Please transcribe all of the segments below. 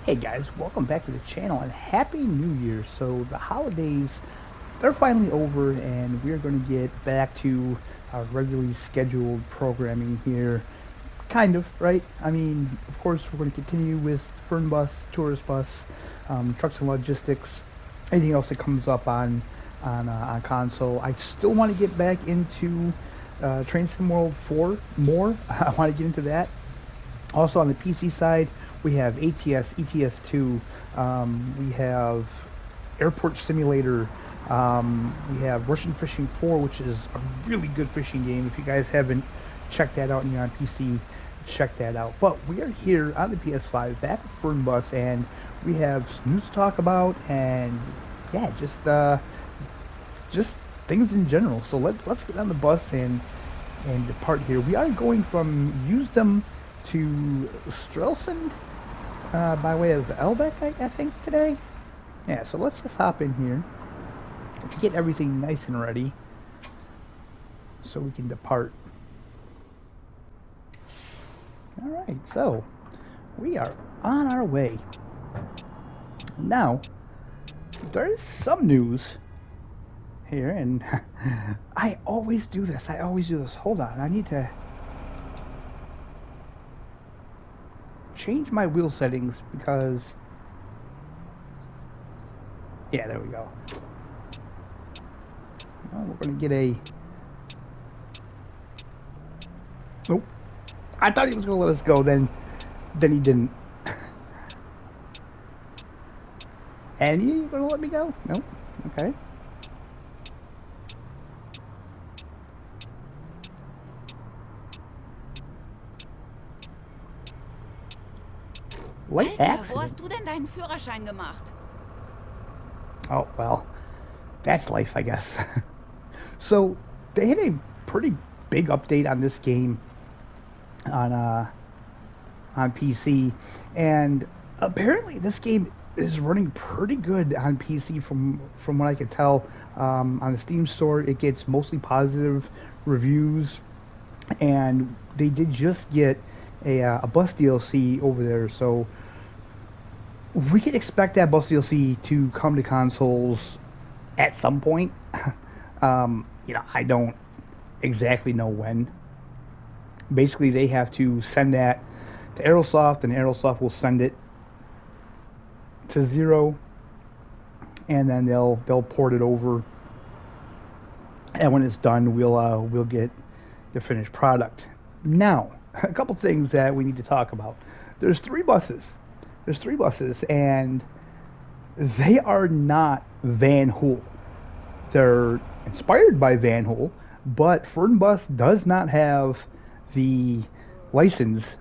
Hey guys, welcome back to the channel and Happy New Year. So the holidays, they're finally over and we're going to get back to our regularly scheduled programming here. Kind of, right? I mean, of course, we're going to continue with Fernbus, Tourist Bus, Trucks and Logistics, anything else that comes up on console. I still want to get back into Train Sim World 4 more. I want to get into that. Also on the PC side, we have ATS, ETS2, we have Airport Simulator, we have Russian Fishing 4, which is a really good fishing game. If you guys haven't checked that out and you're on PC, check that out. But we are here on the PS5, back at Fernbus, and we have news to talk about, and yeah, just things in general. So let's get on the bus and depart here. We are going from Usedom to Strelsund by way of Elbeck, I think, today. Yeah, so let's just hop in here, get everything nice and ready, so we can depart. Alright, so we are on our way. Now, there is some news here, and I always do this. Hold on, I need to change my wheel settings because, yeah, there we go. Well, we're gonna get a, nope, I thought he was gonna let us go, then he didn't. And you gonna let me go? Nope. Okay. Late Alter, wo accident. hast du denn deinen Führerschein gemacht? Oh, well, that's life, I guess. So, they had a pretty big update on this game on PC, and apparently this game is running pretty good on PC from what I could tell. On the Steam store, it gets mostly positive reviews, and they did just get a bus DLC over there, so we can expect that bus DLC to come to consoles at some point. I don't exactly know when. Basically, they have to send that to Aerosoft, and Aerosoft will send it to Zero, and then they'll port it over. And when it's done, we'll get the finished product. Now, a couple things that we need to talk about. There's three buses, and they are not Van Hool. They're inspired by Van Hool, but Fernbus does not have the license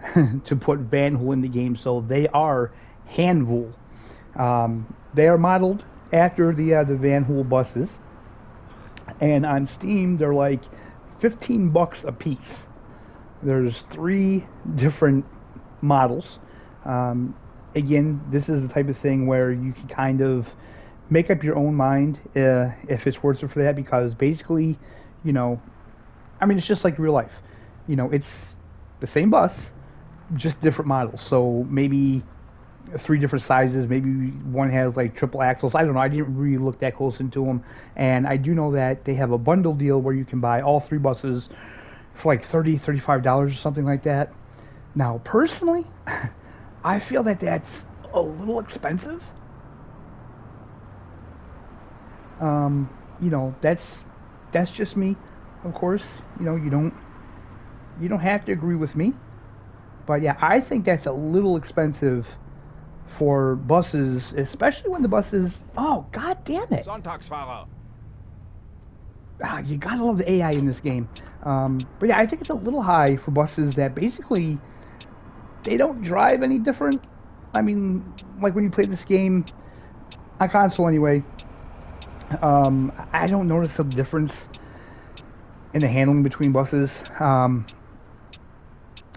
to put Van Hool in the game, so they are Hanvool. They are modeled after the Van Hool buses, and on Steam they're like $15 a piece. There's three different models. Again, this is the type of thing where you can kind of make up your own mind if it's worth it for that, because basically, it's just like real life. It's the same bus, just different models. So maybe three different sizes. Maybe one has like triple axles. I don't know. I didn't really look that close into them. And I do know that they have a bundle deal where you can buy all three buses for like $35 or something like that. Now, personally, I feel that that's a little expensive. That's just me. Of course, you don't have to agree with me. But yeah, I think that's a little expensive for buses, especially when the buses. Oh, god damn it! Sonntagsfahrer. You gotta love the AI in this game. But yeah, I think it's a little high for buses that basically they don't drive any different. I mean, like when you play this game on console anyway, I don't notice a difference in the handling between buses.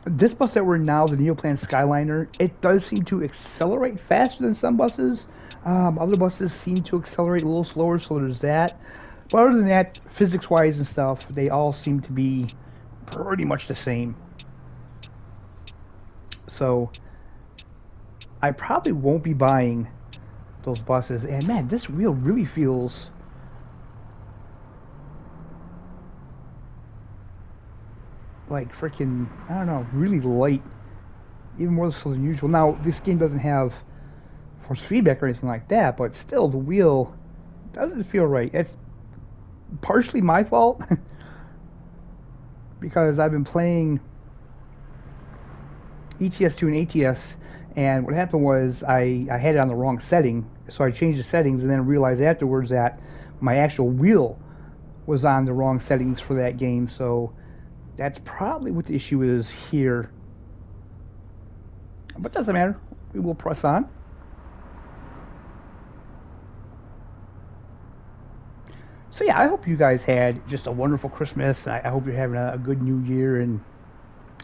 This bus that we're in now, the Neoplan Skyliner, it does seem to accelerate faster than some buses. Other buses seem to accelerate a little slower, so there's that. But other than that, physics-wise and stuff, they all seem to be pretty much the same. So, I probably won't be buying those buses. And man, this wheel really feels like freaking, I don't know, really light, even more so than usual. Now, this game doesn't have force feedback or anything like that, but still, the wheel doesn't feel right. It's partially my fault because I've been playing ETS2 and ATS, and what happened was I had it on the wrong setting, so I changed the settings and then realized afterwards that my actual wheel was on the wrong settings for that game, so that's probably what the issue is here. But doesn't matter. We will press on. So yeah, I hope you guys had just a wonderful Christmas. I hope you're having a good New Year, and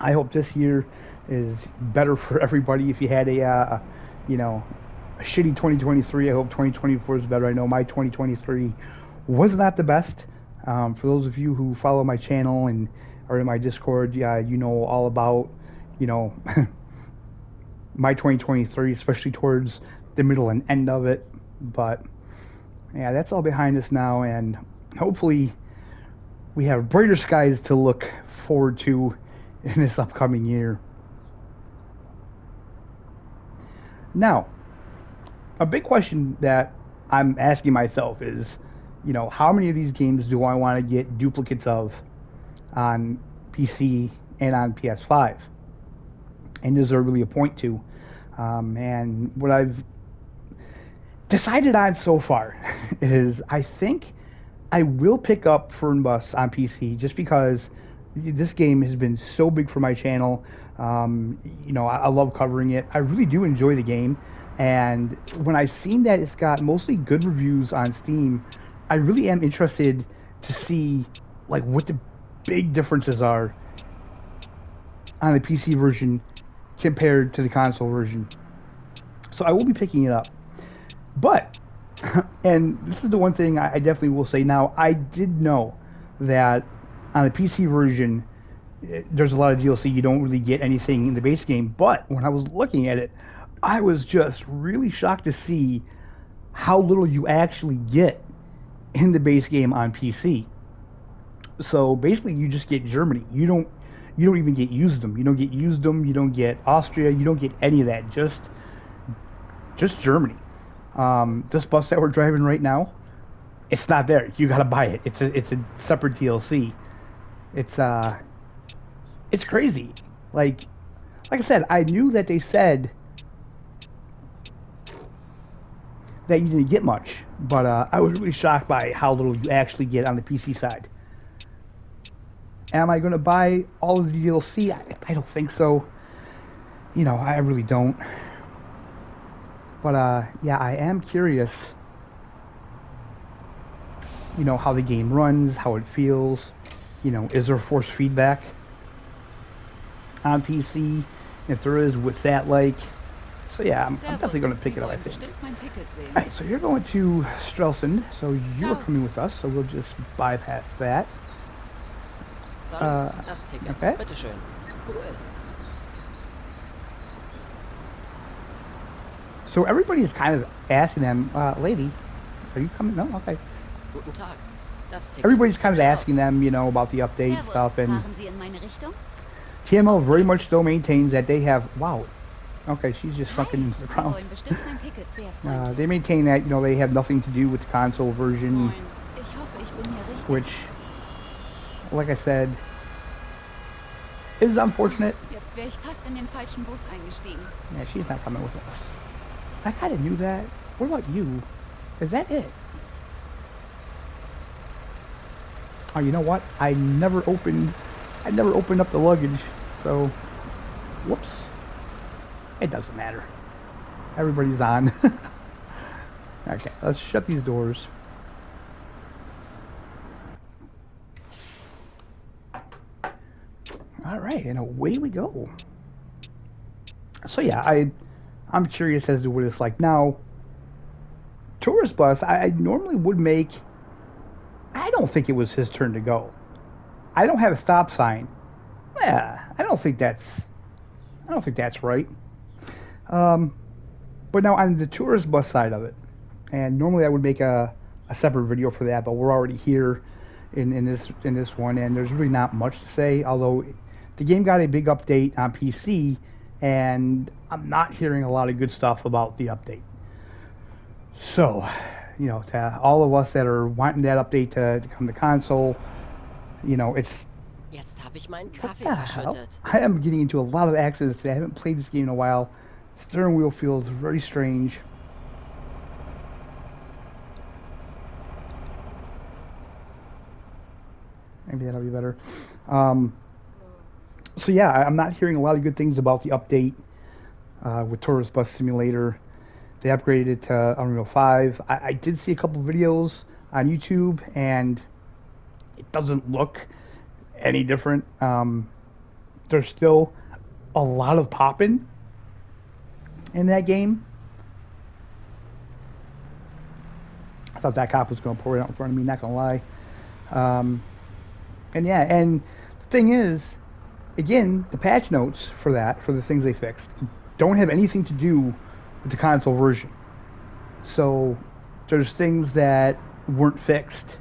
I hope this year is better for everybody. If you had a shitty 2023, I hope 2024 is better. I know my 2023 was not the best. For those of you who follow my channel and are in my Discord, yeah, you know all about, my 2023, especially towards the middle and end of it. But yeah, that's all behind us now, and hopefully we have brighter skies to look forward to in this upcoming year. Now, a big question that I'm asking myself is, how many of these games do I want to get duplicates of on PC and on PS5? And is there really a point to? And what I've decided on so far is I think I will pick up Fernbus on PC just because this game has been so big for my channel. I love covering it. I really do enjoy the game. And when I seen that it's got mostly good reviews on Steam, I really am interested to see like what the big differences are on the PC version compared to the console version. So I will be picking it up. But, and this is the one thing I definitely will say now, I did know that on the PC version, there's a lot of DLC. You don't really get anything in the base game. But when I was looking at it, I was just really shocked to see how little you actually get in the base game on PC. So basically, you just get Germany. You don't even get Usedom. You don't get Usedom. You don't get Austria. You don't get any of that. Just Germany. This bus that we're driving right now, it's not there. You gotta buy it. It's a separate DLC. It's crazy. Like I said, I knew that they said that you didn't get much, but I was really shocked by how little you actually get on the PC side. Am I going to buy all of the DLC? I don't think so. I really don't. But yeah, I am curious, how the game runs, how it feels. Is there force feedback on PC? If there is, what's that like? So yeah, I'm definitely going to pick it up, I think. Alright, so you're going to Strelsund, so you're coming with us, so we'll just bypass that. Okay. So everybody's kind of asking them, lady, are you coming? No? Okay. Everybody's kind of asking them, about the update stuff, and TML very much still maintains that they have, wow, okay, she's just sunken into the ground. They maintain that, they have nothing to do with the console version, which, like I said, is unfortunate. Yeah, she's not coming with us. I kind of knew that. What about you? Is that it? Oh, you know what? I never opened up the luggage, so whoops. It doesn't matter. Everybody's on. Okay, let's shut these doors. All right, and away we go. So yeah, I'm curious as to what it's like now. Tourist bus, I normally would make. I don't think it was his turn to go. I don't have a stop sign. Yeah, I don't think that's right. But now on the tourist bus side of it, and normally I would make a separate video for that, but we're already here in this one, and there's really not much to say. Although the game got a big update on PC, and I'm not hearing a lot of good stuff about the update. So, to all of us that are wanting that update to come to console, it's Jetzt habe ich meinen what Kaffee the hell? verschüttet. I am getting into a lot of accidents today. I haven't played this game in a while. Steering wheel feels very strange. Maybe that'll be better. So yeah, I'm not hearing a lot of good things about the update with Tourist Bus Simulator. They upgraded it to Unreal 5. I did see a couple videos on YouTube, and it doesn't look any different. There's still a lot of popping in that game. I thought that cop was going to pour it out in front of me, not going to lie. And yeah, and the thing is, again, the patch notes for the things they fixed, don't have anything to do with the console version. So there's things that weren't fixed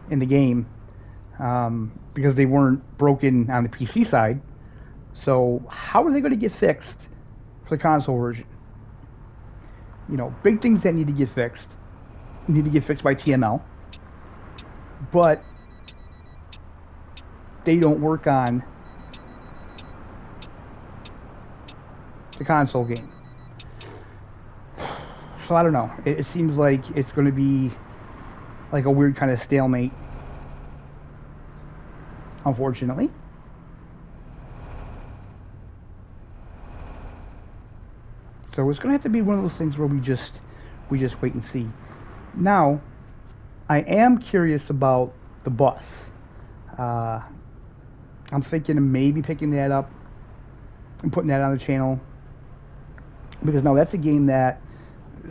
in the game because they weren't broken on the PC side. So how are they going to get fixed for the console version? Big things that need to get fixed by TML, but they don't work on the console game. So I don't know. It seems like it's going to be like a weird kind of stalemate, unfortunately. So it's going to have to be one of those things where we just wait and see. Now, I am curious about the bus. I'm thinking of maybe picking that up and putting that on the channel, because now that's a game that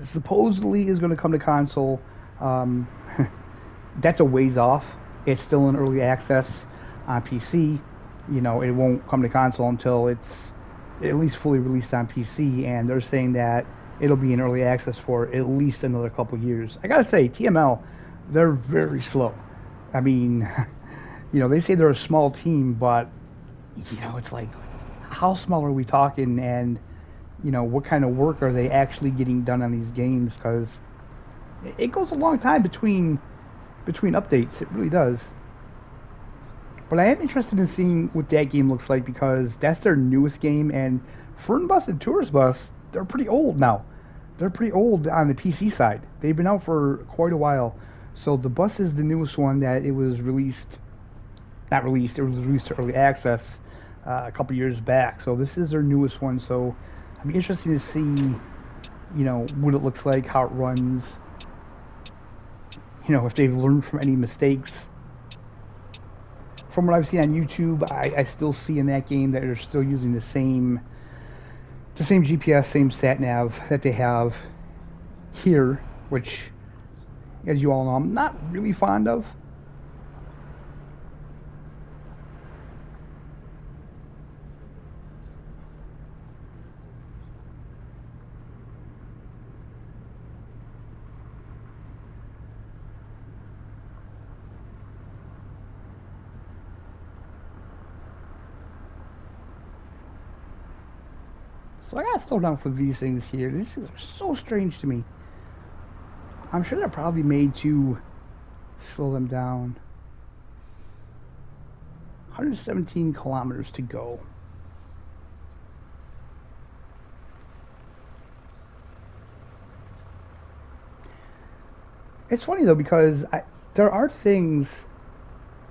supposedly is going to come to console. That's a ways off. It's still in early access on PC. It won't come to console until it's at least fully released on PC, and they're saying that it'll be in early access for at least another couple years. I gotta say, TML, they're very slow. I mean, they say they're a small team, but it's like, how small are we talking, and what kind of work are they actually getting done on these games? Because it goes a long time between updates. It really does. But I am interested in seeing what that game looks like, because that's their newest game, and Fernbus and Tourist Bus, they're pretty old now. They're pretty old on the PC side. They've been out for quite a while. So the bus is the newest one that it was released. Not released, it was released to early access a couple years back. So this is their newest one. So I'm interested to see, what it looks like, how it runs. If they've learned from any mistakes. From what I've seen on YouTube, I still see in that game that they're still using the same GPS, same sat nav that they have here, which, as you all know, I'm not really fond of. So I gotta slow down for these things here. These things are so strange to me. I'm sure they're probably made to slow them down. 117 kilometers to go. It's funny though, because there are things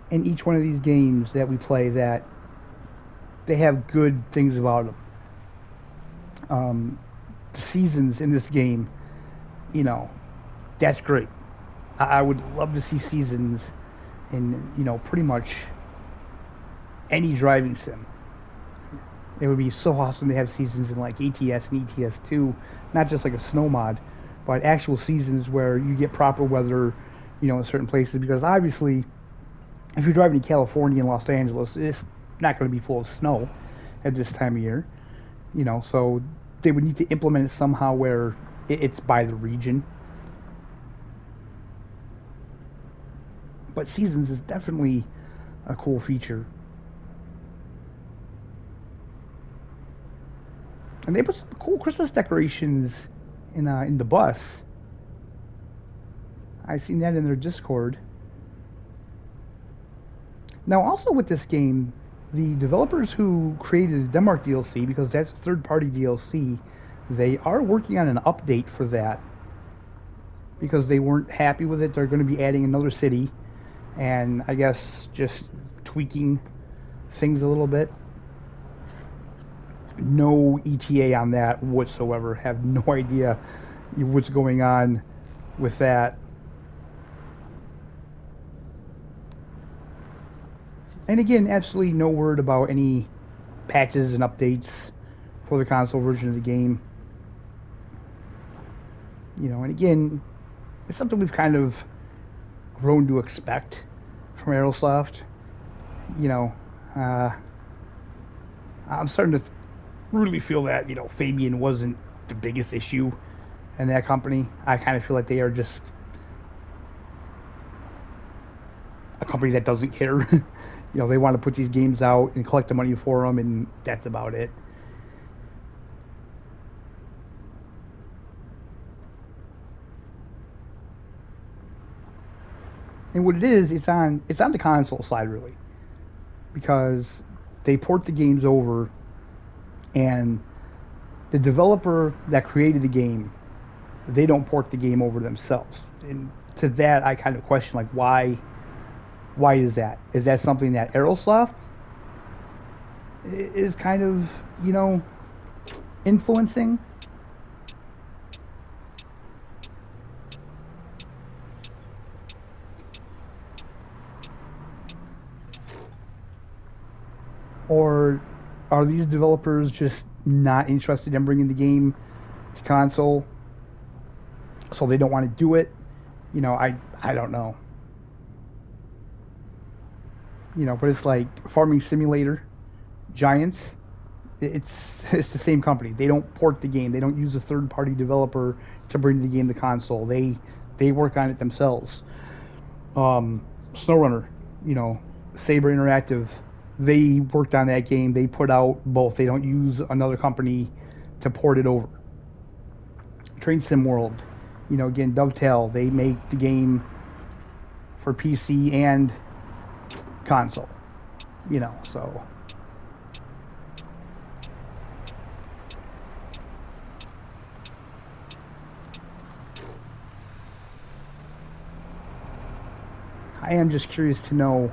in each one of these games that we play that they have good things about them. The seasons in this game, that's great. I would love to see seasons in, pretty much any driving sim. It would be so awesome to have seasons in like ATS and ETS2, not just like a snow mod, but actual seasons where you get proper weather, in certain places. Because obviously, if you're driving to California and Los Angeles, it's not going to be full of snow at this time of year. So they would need to implement it somehow where it's by the region. But seasons is definitely a cool feature. And they put some cool Christmas decorations in the bus. I seen that in their Discord. Now, also with this game, the developers who created the Denmark DLC, because that's third-party DLC, they are working on an update for that because they weren't happy with it. They're going to be adding another city, and I guess just tweaking things a little bit. No ETA on that whatsoever. Have no idea what's going on with that. And again, absolutely no word about any patches and updates for the console version of the game. You know, and again, it's something we've kind of grown to expect from Aerosoft. You know, I'm starting to really feel that, you know, Fabian wasn't the biggest issue in that company. I kind of feel like they are just a company that doesn't care. You know, they want to put these games out and collect the money for them, and that's about it. And what it is, it's on the console side really, because they port the games over, and the developer that created the game, they don't port the game over themselves. And to that, I kind of question, like, why is that? Is that something that Aerosoft is kind of, you know, influencing? Or are these developers just not interested in bringing the game to console, so they don't want to do it? You know, I don't know. You know, but it's like Farming Simulator, Giants. It's the same company. They don't port the game. They don't use a third party developer to bring the game to console. They work on it themselves. SnowRunner, you know, Saber Interactive, they worked on that game. They put out both. They don't use another company to port it over. Train Sim World, you know, again, Dovetail, they make the game for PC and console, you know, so I am just curious to know,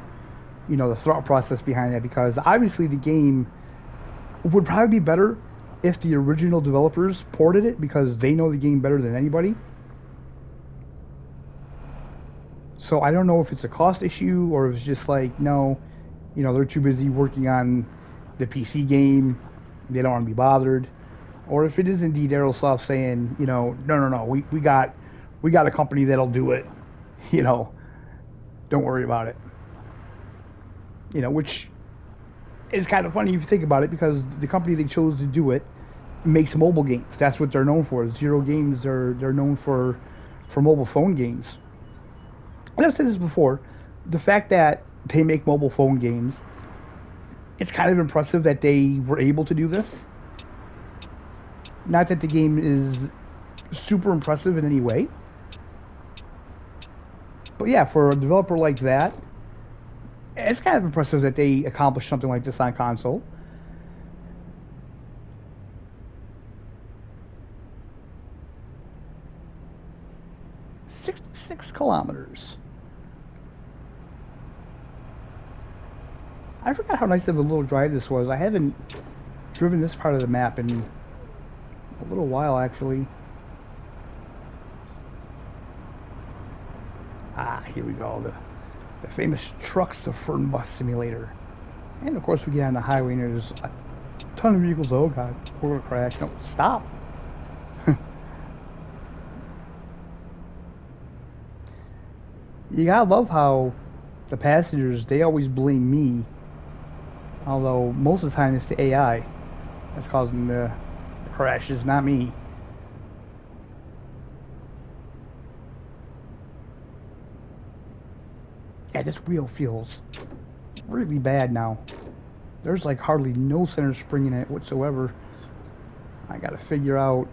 you know, the thought process behind that, because obviously the game would probably be better if the original developers ported it, because they know the game better than anybody. So I don't know if it's a cost issue or if it's just like, no, you know, they're too busy working on the PC game, they don't want to be bothered, or if it is indeed Aerosoft saying, you know, no, we got a company that'll do it, you know, don't worry about it. You know, which is kind of funny if you think about it, because the company they chose to do it makes mobile games. That's what they're known for. Zero Games, they're known for mobile phone games. And I've said this before, the fact that they make mobile phone games, it's kind of impressive that they were able to do this. Not that the game is super impressive in any way, but yeah, for a developer like that, it's kind of impressive that they accomplished something like this on console. .66 kilometers. I forgot how nice of a little drive this was. I haven't driven this part of the map in a little while, actually. Ah, here we go. The famous trucks of Fernbus Simulator. And of course we get on the highway and there's a ton of vehicles. Oh god, we're gonna crash. No, stop. You gotta love how the passengers, they always blame me. Although most of the time it's the AI that's causing the crashes, not me. Yeah, this wheel feels really bad now. There's like hardly no center spring in it whatsoever. I gotta figure out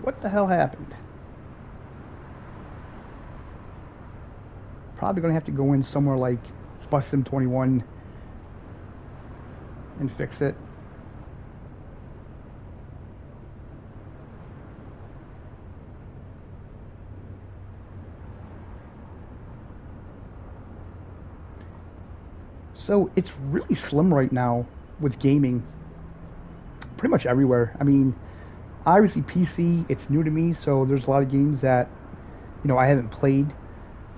what the hell happened. Probably gonna have to go in somewhere like Bus Sim 21 and fix it. So it's really slim right now with gaming, pretty much everywhere. I mean, obviously PC, it's new to me, so there's a lot of games that, you know, I haven't played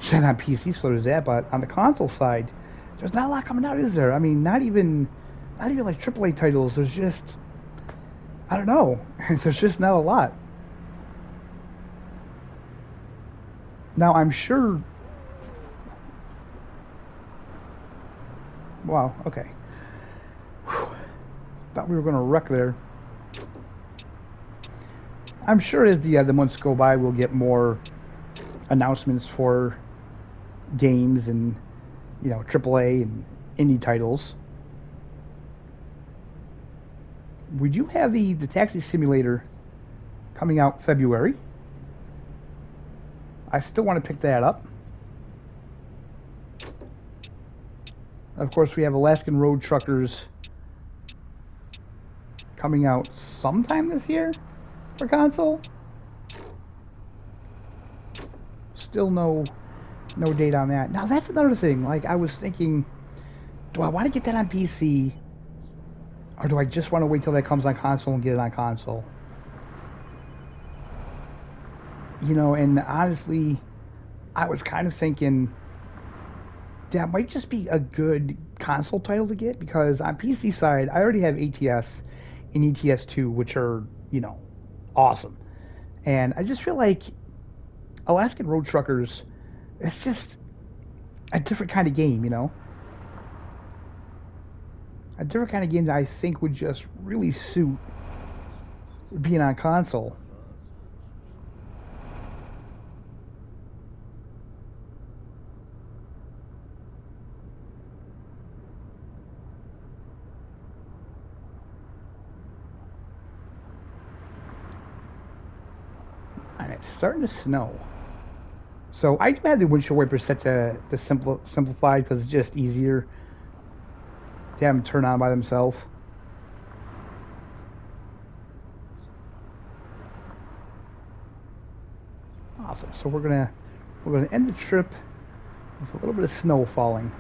yet on PC, so there's that. But on the console side, there's not a lot coming out, is there? I mean, not even like AAA titles. There's just, I don't know. There's just not a lot. Now I'm sure. Wow. Okay. Whew. Thought we were gonna wreck there. I'm sure as the months go by, we'll get more announcements for games and, you know, AAA and indie titles. We do have the Taxi Simulator coming out February. I still want to pick that up. Of course, we have Alaskan Road Truckers coming out sometime this year for console. Still no date on that. Now that's another thing. Like I was thinking, do I want to get that on PC, or do I just want to wait till that comes on console and get it on console? You know, and honestly, I was kind of thinking that might just be a good console title to get, because on PC side, I already have ATS and ETS2, which are, you know, awesome. And I just feel like Alaskan Road Truckers, it's just a different kind of game, you know? A different kind of game that I think would just really suit being on console. And it's starting to snow. So I do have the windshield wipers set to simplified, because it's just easier to have them turn on by themselves. Awesome. So we're gonna end the trip with a little bit of snow falling.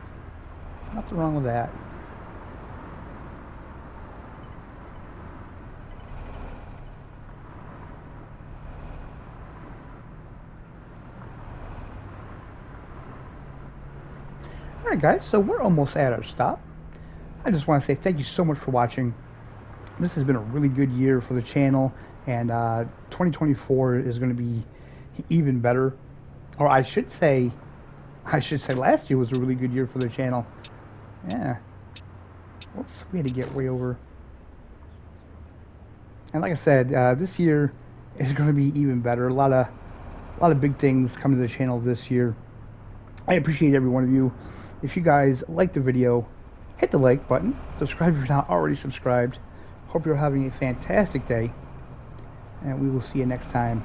Nothing wrong with that. All right, guys. So we're almost at our stop. I just want to say thank you so much for watching. This has been a really good year for the channel, and 2024 is going to be even better. Or I should say last year was a really good year for the channel. Yeah. Whoops, we had to get way over. And like I said, this year is going to be even better. A lot of big things coming to the channel this year. I appreciate every one of you. If you guys like the video, hit the like button. Subscribe if you're not already subscribed. Hope you're having a fantastic day, and we will see you next time.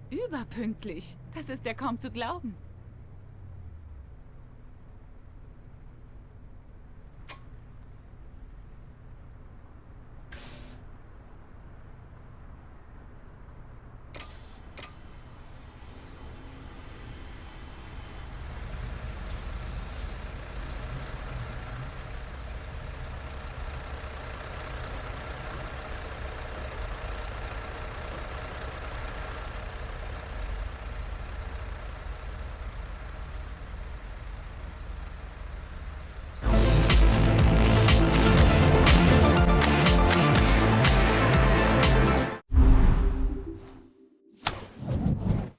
Überpünktlich. Das ist ja kaum zu glauben.